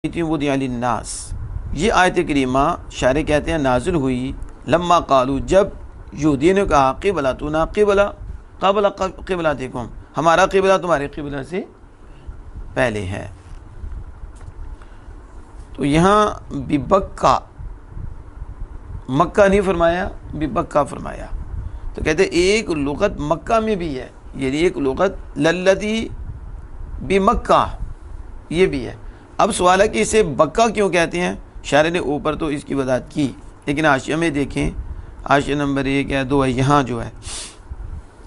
وضع للناس، یہ آیت کریمہ شاعر کہتے ہیں نازل ہوئی لما قالو، جب یہودیوں نے کہا قبلتنا قبل قبلتکم، ہمارا قبلہ تمہارے قبلہ سے پہلے ہے۔ تو یہاں ببکہ، مکہ نہیں فرمایا، ببکہ فرمایا۔ تو کہتے ہیں ایک لغت مکہ میں بھی ہے، یعنی ایک لغت للذی بمکہ یہ بھی ہے۔ اب سوال ہے کہ اسے بکہ کیوں کہتے ہیں؟ شاعر نے اوپر تو اس کی وضاحت کی، لیکن حاشیہ میں دیکھیں، حاشیہ نمبر 1 یا 2 ہے، یہاں جو ہے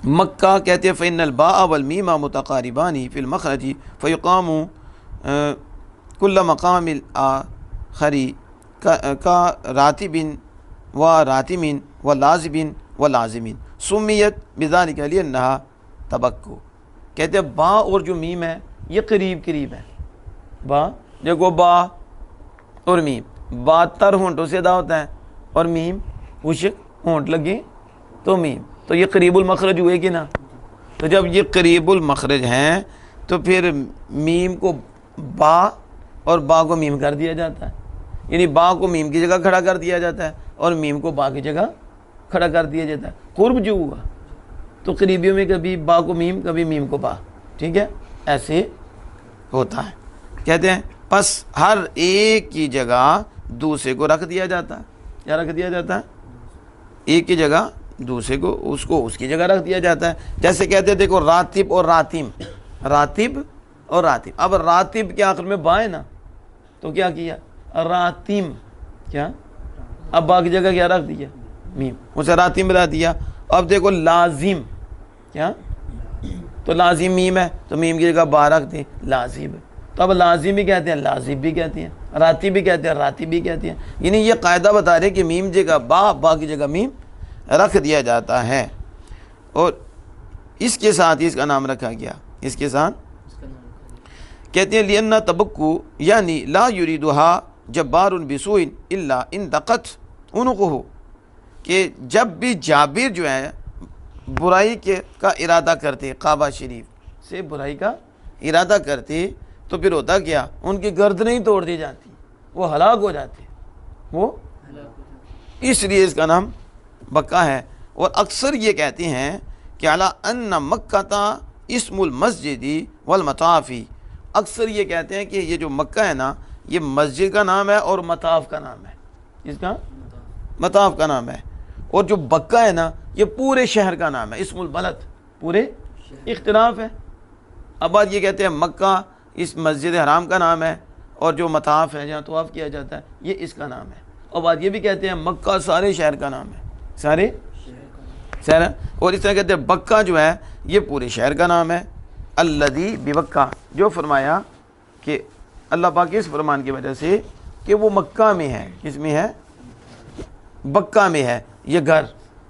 مکہ کہتے ہیں فإن الباء والمیم متقاربان فی المخرج فیقام کل مقام الآخر کا راتب و راتم و لازم و لازمین سمیت بذلک لأنہا تبکو۔ کہتے ہیں با اور جو میم ہے یہ قریب ہے، با دیکھو با اور میم، با تر ہونٹوں سے ادا ہوتا ہے اور میم خشک ہونٹ لگے تو میم، تو یہ قریب المخرج ہوئے کہ نا؟ تو جب یہ قریب المخرج ہیں تو پھر میم کو با اور با کو میم کر دیا جاتا ہے، یعنی با کو میم کی جگہ کھڑا کر دیا جاتا ہے اور میم کو با کی جگہ کھڑا کر دیا جاتا ہے۔ قرب جو ہوا تو قریبیوں میں کبھی با کو میم کبھی میم کو با، ٹھیک ہے، ایسے ہوتا ہے۔ کہتے ہیں پس ہر ایک کی جگہ دوسرے کو رکھ دیا جاتا ہے، کیا رکھ دیا جاتا ہے؟ ایک کی جگہ دوسرے کو اس کی جگہ رکھ دیا جاتا ہے۔ جیسے کہتے ہیں دیکھو راتب اور راتم، راتب اور راتم، اب راتب کے آخر میں با ہے نا، تو کیا کیا؟ راتم، کیا اب با کی جگہ کیا رکھ دیا؟ میم، اسے راتم رکھ دیا۔ اب دیکھو لازم، کیا تو لازم میم ہے تو میم کی جگہ با رکھ دیں، لازم۔ تو اب لازم بھی کہتے ہیں، لازم بھی کہتے ہیں، راتب بھی کہتے ہیں، راتب بھی کہتے ہیں، یعنی یہ قاعدہ بتا رہے کہ میم جگہ با کی جگہ میم رکھ دیا جاتا ہے، اور اس کے ساتھ ہی اس کا نام رکھا گیا، اس کے ساتھ کہتے ہیں لِأَنَّ تَبَکُّ یعنی لا یریدها جبار بسوء الا اندقت عنقه، کہ جب بھی جابر جو ہے برائی کا ارادہ کرتے، کعبہ شریف سے برائی کا ارادہ کرتے تو پھر ہوتا کیا؟ ان کی گردنیں ہی توڑ دی جاتی، وہ ہلاک ہو جاتے، وہ اس لیے اس کا نام بکہ ہے۔ اور اکثر یہ کہتے ہیں کہ علی ان مکہ اسم المسجد والمطاف، اکثر یہ کہتے ہیں کہ یہ جو مکہ ہے نا یہ مسجد کا نام ہے اور مطاف کا نام ہے، اس کا مطاف کا نام ہے، اور جو بکہ ہے نا یہ پورے شہر کا نام ہے، اسم البلد، پورے اختلاف ہے۔ اب بات یہ کہتے ہیں مکہ اس مسجد حرام کا نام ہے، اور جو مطاف ہے جہاں طواف کیا جاتا ہے یہ اس کا نام ہے، اور بات یہ بھی کہتے ہیں مکہ سارے شہر کا نام ہے، سارے شہر، اور اس طرح کہتے ہیں بکہ جو ہے یہ پورے شہر کا نام ہے۔ الذی ببکہ، جو فرمایا کہ اللہ پاک کے اس فرمان کی وجہ سے کہ وہ مکہ میں ہے، کس میں ہے؟ بکہ میں ہے یہ گھر،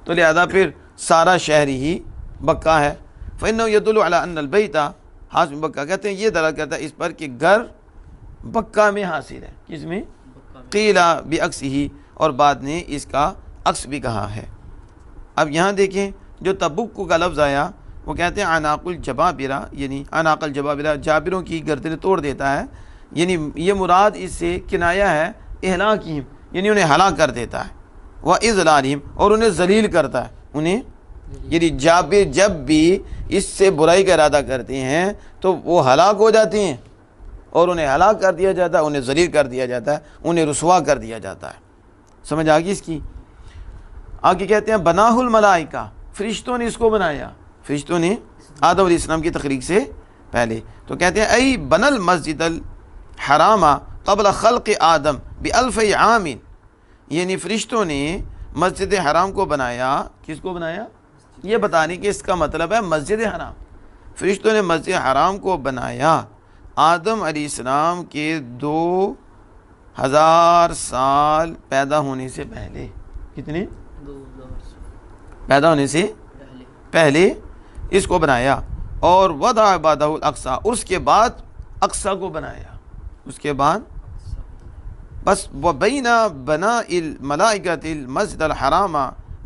تو لہذا پھر سارا شہر ہی بکہ ہے۔ فإنه يدل على أن البيت حاصل بکہ، کہتے ہیں یہ دلالت کرتا ہے اس پر کہ گھر بکہ میں حاصل ہے، کس میں؟ قیل بعکسہ، اور بعد نے اس کا عکس بھی کہا ہے۔ اب یہاں دیکھیں جو تبک کا لفظ آیا وہ کہتے ہیں عناق الجبابرہ، یعنی عناق الجبابرہ جابروں کی گردنیں توڑ دیتا ہے، یعنی یہ مراد اس سے کنایا ہے اہلاکہم، یعنی انہیں ہلاک کر دیتا ہے، واذلالہم، اور انہیں ذلیل کرتا ہے، انہیں یعنی جابر جب بھی اس سے برائی کا ارادہ کرتے ہیں تو وہ ہلاک ہو جاتے ہیں، اور انہیں ہلاک کر دیا جاتا ہے، انہیں ذلیل کر دیا جاتا ہے، انہیں رسوا کر دیا جاتا ہے۔ سمجھ آ گئی اس کی؟ آگے کہتے ہیں بناہ الملائکہ، فرشتوں نے اس کو بنایا، فرشتوں نے آدم علیہ السلام کی تخلیق سے پہلے۔ تو کہتے ہیں ای بن المسجد الحرام قبل خلق آدم بألف عام، یعنی فرشتوں نے مسجد حرام کو بنایا، کس کو بنایا؟ یہ بتانے کہ اس کا مطلب ہے مسجد حرام، فرشتوں نے مسجد حرام کو بنایا آدم علیہ السلام کے 2000 سال پیدا ہونے سے پہلے، کتنے؟ 2000 پیدا ہونے سے پہلے اس کو بنایا، اور وضع بعدہ الاقصی، اس کے بعد اقصی کو بنایا، اس کے بعد بس وبین بناء الملائکۃ المسجد الحرام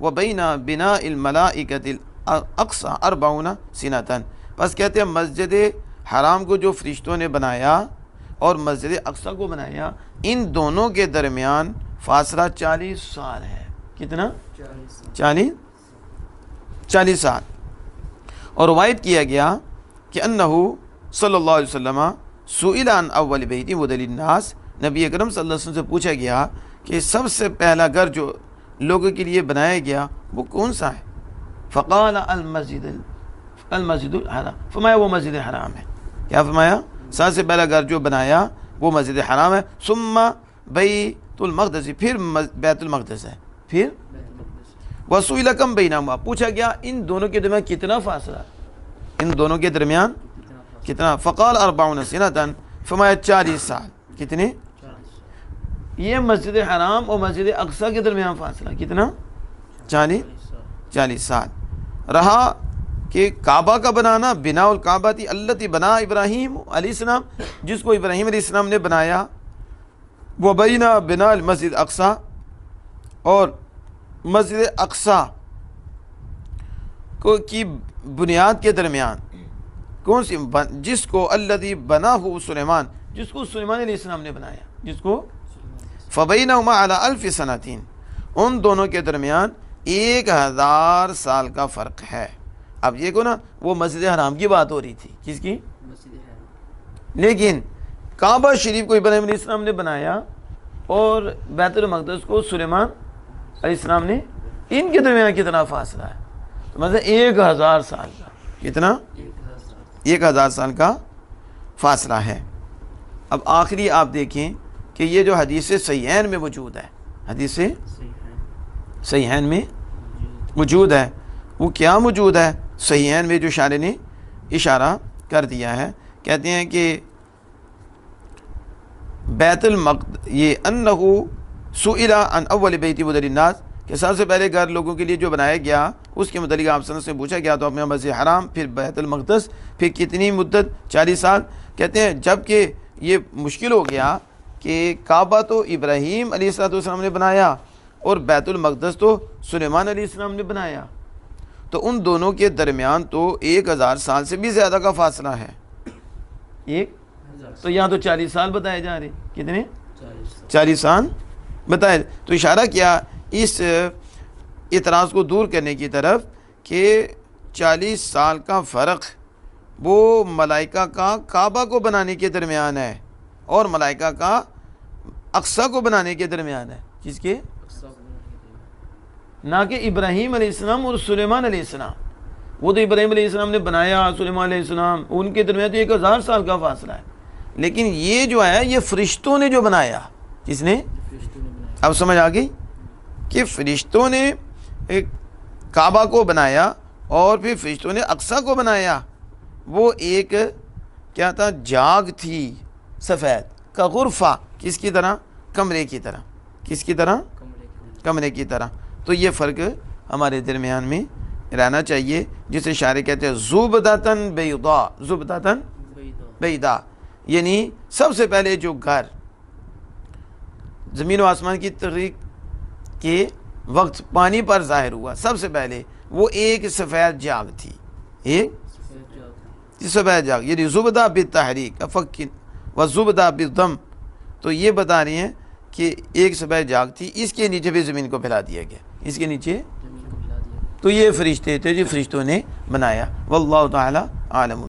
وبین بناء الملائکۃ الاقصی 40 سنۃ، بس کہتے ہیں مسجد حرام کو جو فرشتوں نے بنایا اور مسجد اقصی کو بنایا، ان دونوں کے درمیان فاصلہ 40 سال ہے۔ کتنا؟ 40 سال۔ اور روایت کیا گیا کہ انہو صلی اللہ علیہ وسلم سئل عن اول بیت وضع للناس، نبی اکرم صلی اللہ علیہ وسلم سے پوچھا گیا کہ سب سے پہلا گھر جو لوگوں کے لیے بنایا گیا وہ کون سا ہے؟ فقال المسجد الحرام، فرمایا وہ مسجد حرام ہے۔ کیا فرمایا؟ سب سے پہلا گھر جو بنایا وہ مسجد حرام ہے، ثم بیت المقدس، پھر بیت المقدس ہے، پھر وسئل کم بینہما، پوچھا گیا ان دونوں کے درمیان کتنا فاصلہ ہے، ان دونوں کے درمیان کتنا؟ فقال 40 سنۃ، فرمایا 40 سال۔ کتنے؟ یہ مسجد حرام اور مسجد اقصی کے درمیان فاصلہ کتنا؟ 40 سال رہا۔ کہ کعبہ کا بنانا، بنا الکعبہ تھی التی بنا ابراہیم علیہ السلام، جس کو ابراہیم علیہ السلام نے بنایا، وہ بینا بنا المسجد اقصی، اور مسجد اقصی کو کی بنیاد کے درمیان کون سی؟ جس کو الذی بنا ہو سلیمان، جس کو سلیمان علیہ السلام نے بنایا، جس کو فبینہما علی 1000 سنتین، ان دونوں کے درمیان 1000 سال کا فرق ہے۔ اب یہ کو نا وہ مسجد حرام کی بات ہو رہی تھی، کس کی؟ مسجد حرام۔ لیکن کعبہ شریف کو ابراہیم علیہ السلام نے بنایا اور بیت المقدس کو سلیمان علیہ السلام نے، ان کے درمیان کتنا فاصلہ ہے؟ تو مطلب 1000 سال کا، کتنا؟ 1000 سال کا فاصلہ ہے۔ اب آخری آپ دیکھیں کہ یہ جو حدیث صحیحین میں موجود ہے، حدیث صحیحین میں موجود ہے، وہ کیا موجود ہے؟ صحیحین میں جو شارح نے اشارہ کر دیا ہے، کہتے ہیں کہ بیت المقدس، یہ انہو سئل عن اول بیت وضع للناس، کہ سب سے پہلے گھر لوگوں کے لیے جو بنایا گیا اس کے متعلق آپ صلی اللہ علیہ وسلم سے پوچھا گیا تو اپنے مسجد حرام، پھر بیت المقدس، پھر کتنی مدت؟ 40 سال۔ کہتے ہیں جب کہ یہ مشکل ہو گیا کہ کعبہ تو ابراہیم علیہ السلام نے بنایا اور بیت المقدس تو سلیمان علیہ السلام نے بنایا، تو ان دونوں کے درمیان تو 1000 سال سے بھی زیادہ کا فاصلہ ہے۔ تو یہاں تو 40 سال بتائے جا رہے، کتنے؟ 40 سال بتائے۔ تو اشارہ کیا اس اعتراض کو دور کرنے کی طرف کہ 40 سال کا فرق وہ ملائکہ کا کعبہ کو بنانے کے درمیان ہے اور ملائکہ کا اقصی کو بنانے کے درمیان ہے۔ کس کے؟ نہ کہ ابراہیم علیہ السلام اور سلیمان علیہ السلام، وہ تو ابراہیم علیہ السلام نے بنایا، سلیمان علیہ السلام، ان کے درمیان تو 1000 سال کا فاصلہ ہے۔ لیکن یہ جو ہے یہ فرشتوں نے جو بنایا، کس نے؟ اب سمجھ آ گئی کہ فرشتوں نے ایک کعبہ کو بنایا اور پھر فرشتوں نے اقصی کو بنایا۔ وہ ایک کیا تھا؟ جاگ تھی سفید کا غرفہ، کس کی طرح؟ کمرے کی طرح۔ کس کی طرح؟ کمرے کی طرح۔ تو یہ فرق ہمارے درمیان میں رہنا چاہیے، جسے شاعر کہتے ہیں زبدۃ بیضاء، زبدۃ بیضاء، یعنی سب سے پہلے جو گھر زمین و آسمان کی تخلیق کے وقت پانی پر ظاہر ہوا، سب سے پہلے وہ ایک سفید جاگ تھی، ایک سفید جاگ، یعنی زبدہ بالتحریک افق و زبدہ بالضم۔ تو یہ بتا رہی ہیں کہ ایک سفید جاگ تھی، اس کے نیچے بھی زمین کو پھیلا دیا گیا، اس کے نیچے، تو یہ فرشتے تھے جو فرشتوں نے بنایا۔ واللہ تعالی عالم۔